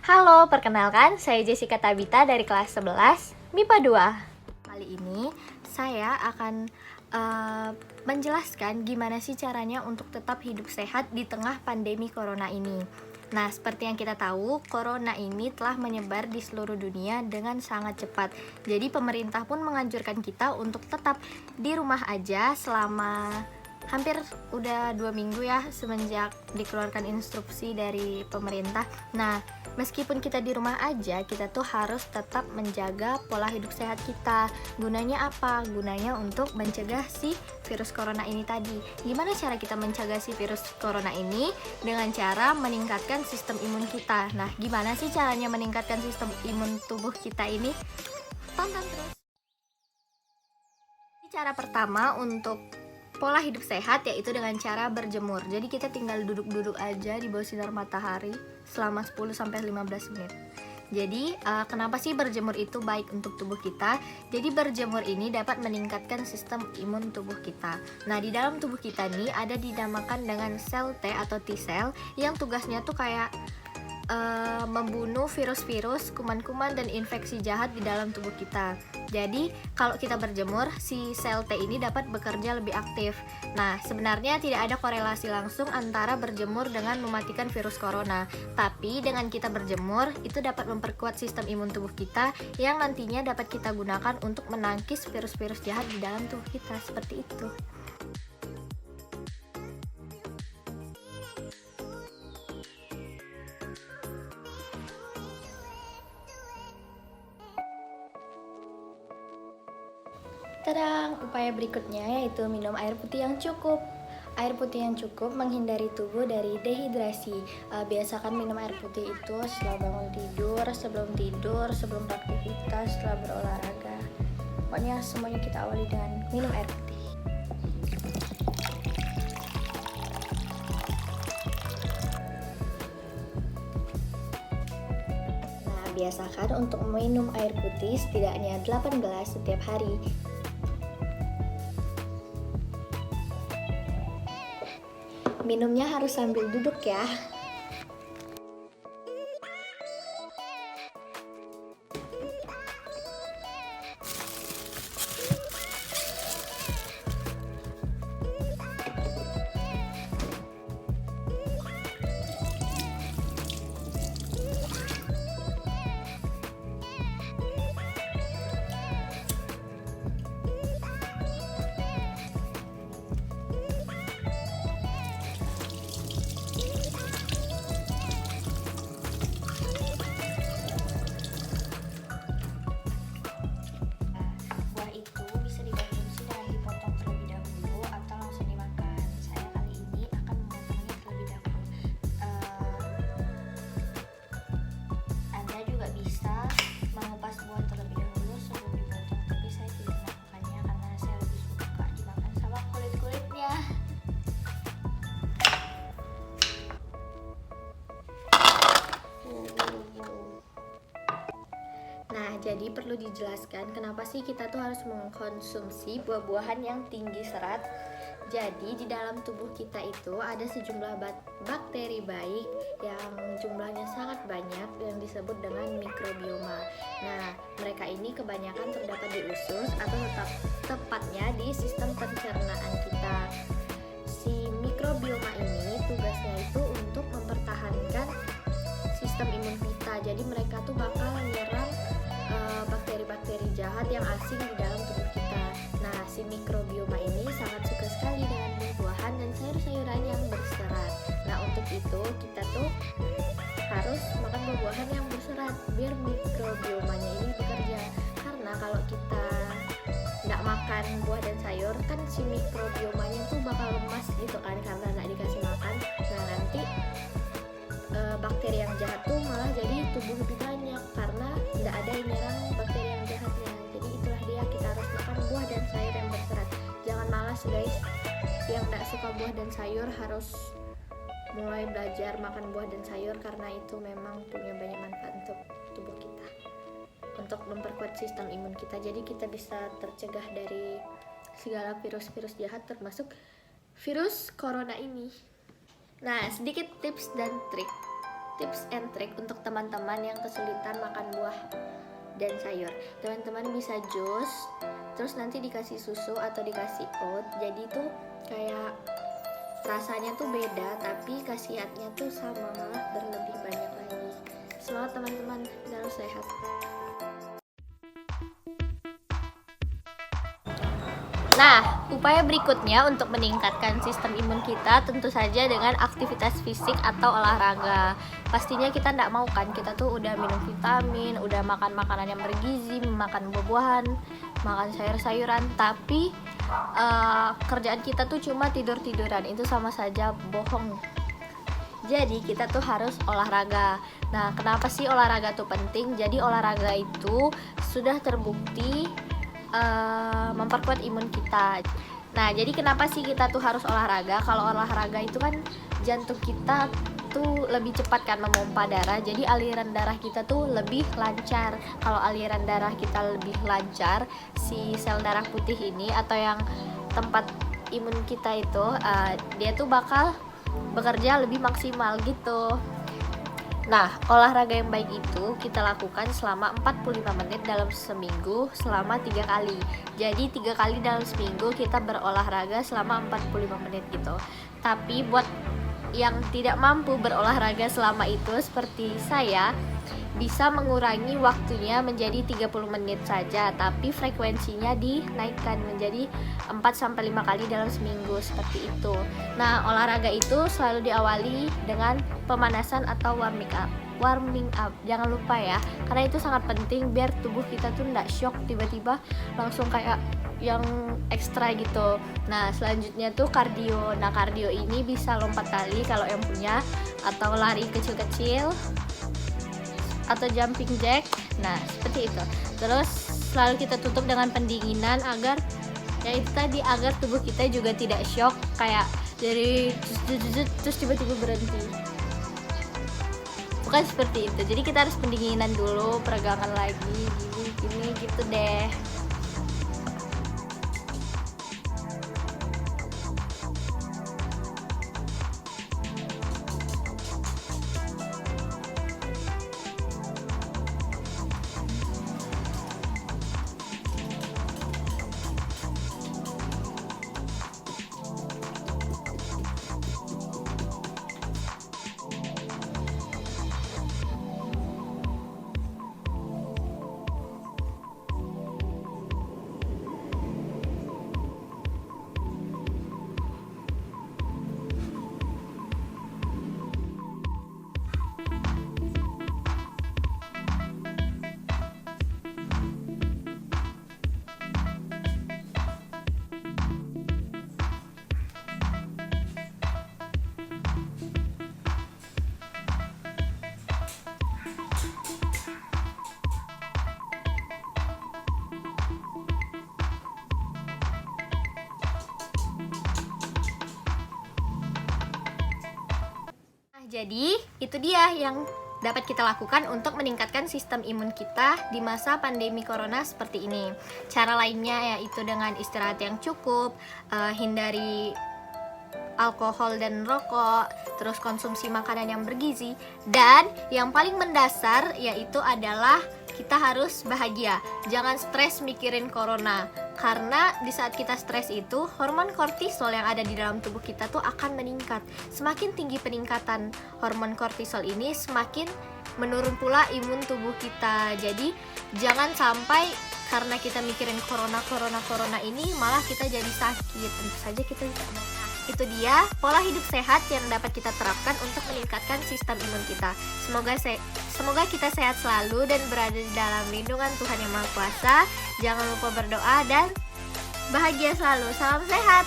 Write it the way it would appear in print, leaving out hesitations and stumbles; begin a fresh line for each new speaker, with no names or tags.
Halo, perkenalkan saya Jessica Tabita dari kelas 11 MIPA 2. Kali ini saya akan menjelaskan gimana sih caranya untuk tetap hidup sehat di tengah pandemi corona ini. Nah, seperti yang kita tahu, corona ini telah menyebar di seluruh dunia dengan sangat cepat. Jadi pemerintah pun menganjurkan kita untuk tetap di rumah aja selama hampir udah 2 minggu ya semenjak dikeluarkan instruksi dari pemerintah. Nah, meskipun kita di rumah aja, kita tuh harus tetap menjaga pola hidup sehat kita. Gunanya apa? Gunanya untuk mencegah si virus corona ini tadi. Gimana cara kita mencegah si virus corona ini? Dengan cara meningkatkan sistem imun kita. Nah, gimana sih caranya meningkatkan sistem imun tubuh kita ini? Tonton terus. Cara pertama untuk pola hidup sehat yaitu dengan cara berjemur. Jadi kita tinggal duduk-duduk aja di bawah sinar matahari selama 10-15 menit. Jadi kenapa sih berjemur itu baik untuk tubuh kita? Jadi berjemur ini dapat meningkatkan sistem imun tubuh kita. Nah, di dalam tubuh kita nih ada dinamakan dengan sel T atau T-cell yang tugasnya tuh kayak membunuh virus-virus, kuman-kuman, dan infeksi jahat di dalam tubuh kita. Jadi, kalau kita berjemur, si sel T ini dapat bekerja lebih aktif. Nah, sebenarnya tidak ada korelasi langsung antara berjemur dengan mematikan virus corona. Tapi, dengan kita berjemur, itu dapat memperkuat sistem imun tubuh kita yang nantinya dapat kita gunakan untuk menangkis virus-virus jahat di dalam tubuh kita. Seperti itu. Tadang, upaya berikutnya yaitu minum air putih yang cukup. Air putih yang cukup menghindari tubuh dari dehidrasi. Biasakan minum air putih itu setelah bangun tidur, sebelum beraktivitas, setelah berolahraga. Pokoknya semuanya kita awali dengan minum air putih. Nah, biasakan untuk minum air putih setidaknya 8 gelas setiap hari. Minumnya harus sambil duduk ya. Jadi perlu dijelaskan kenapa sih kita tuh harus mengkonsumsi buah-buahan yang tinggi serat. Jadi di dalam tubuh kita itu ada sejumlah bakteri baik yang jumlahnya sangat banyak yang disebut dengan mikrobioma. Nah, mereka ini kebanyakan terdapat di usus atau tepatnya di sistem pencernaan kita. Si mikrobioma ini tugasnya itu untuk mempertahankan sistem imun kita. Jadi mereka tuh bakal menyerang bakteri-bakteri jahat yang asing di dalam tubuh kita. Nah, si mikrobioma ini sangat suka sekali dengan buah-buahan dan sayur-sayuran yang berserat. Nah, untuk itu kita tuh harus makan buah-buahan yang berserat biar mikrobiomanya ini bekerja. Karena kalau kita nggak makan buah dan sayur, kan si mikrobiomanya tuh bakal lemas gitu kan karena nggak dikasih makan. Nah, nanti bakteri yang jahat tuh malah jadi tubuh lebih banyak karena nggak ada yang nyerang bakteri yang jahatnya. Jadi itulah dia, kita harus makan buah dan sayur yang berserat. Jangan malas guys, yang nggak suka buah dan sayur harus mulai belajar makan buah dan sayur karena itu memang punya banyak manfaat untuk tubuh kita, untuk memperkuat sistem imun kita. Jadi kita bisa tercegah dari segala virus-virus jahat termasuk virus corona ini. Nah, sedikit tips dan trik. tips and trick untuk teman-teman yang kesulitan makan buah dan sayur. Teman-teman bisa jus, terus nanti dikasih susu atau dikasih oat. Jadi tuh kayak rasanya tuh beda, tapi khasiatnya tuh sama, malah berlebih banyak lagi. Semangat teman-teman, harus sehat. Nah, upaya berikutnya untuk meningkatkan sistem imun kita tentu saja dengan aktivitas fisik atau olahraga. Pastinya kita tidak mau kan, kita tuh udah minum vitamin, udah makan makanan yang bergizi, makan buah-buahan, makan sayur-sayuran, tapi kerjaan kita tuh cuma tidur-tiduran. Itu sama saja bohong. Jadi kita tuh harus olahraga. Nah, kenapa sih olahraga tuh penting? Jadi olahraga itu sudah terbukti memperkuat imun kita. Nah, jadi kenapa sih kita tuh harus olahraga? Kalau olahraga itu kan jantung kita tuh lebih cepat kan memompa darah, jadi aliran darah kita tuh lebih lancar. Kalau aliran darah kita lebih lancar, si sel darah putih ini atau yang tempat imun kita itu dia tuh bakal bekerja lebih maksimal gitu. Nah, olahraga yang baik itu kita lakukan selama 45 menit dalam seminggu selama 3 kali. Jadi 3 kali dalam seminggu kita berolahraga selama 45 menit gitu. Tapi buat yang tidak mampu berolahraga selama itu seperti saya, bisa mengurangi waktunya menjadi 30 menit saja, tapi frekuensinya dinaikkan menjadi 4-5 kali dalam seminggu seperti itu. Nah, olahraga itu selalu diawali dengan pemanasan atau warming up. Jangan lupa ya, karena itu sangat penting biar tubuh kita tuh nggak shock tiba-tiba langsung kayak yang ekstra gitu. Nah, selanjutnya tuh kardio. Nah, kardio ini bisa lompat tali kalau yang punya, atau lari kecil-kecil, atau jumping jack. Nah, seperti itu. Terus selalu kita tutup dengan pendinginan agar ya itu tadi, agar tubuh kita juga tidak shock kayak dari terus tiba-tiba berhenti. Bukan seperti itu. Jadi kita harus pendinginan dulu, peregangan lagi, gini gitu deh. Jadi, itu dia yang dapat kita lakukan untuk meningkatkan sistem imun kita di masa pandemi corona seperti ini. Cara lainnya yaitu dengan istirahat yang cukup, hindari alkohol dan rokok, terus konsumsi makanan yang bergizi, dan yang paling mendasar yaitu adalah kita harus bahagia. Jangan stres mikirin corona, karena di saat kita stres itu hormon kortisol yang ada di dalam tubuh kita tuh akan meningkat. Semakin tinggi peningkatan hormon kortisol ini, semakin menurun pula imun tubuh kita. Jadi jangan sampai karena kita mikirin corona ini malah kita jadi sakit. Tentu saja kita tidak mau. Itu dia pola hidup sehat yang dapat kita terapkan untuk meningkatkan sistem imun kita. Semoga kita sehat selalu dan berada di dalam lindungan Tuhan Yang Maha Kuasa. Jangan lupa berdoa dan bahagia selalu. Salam sehat.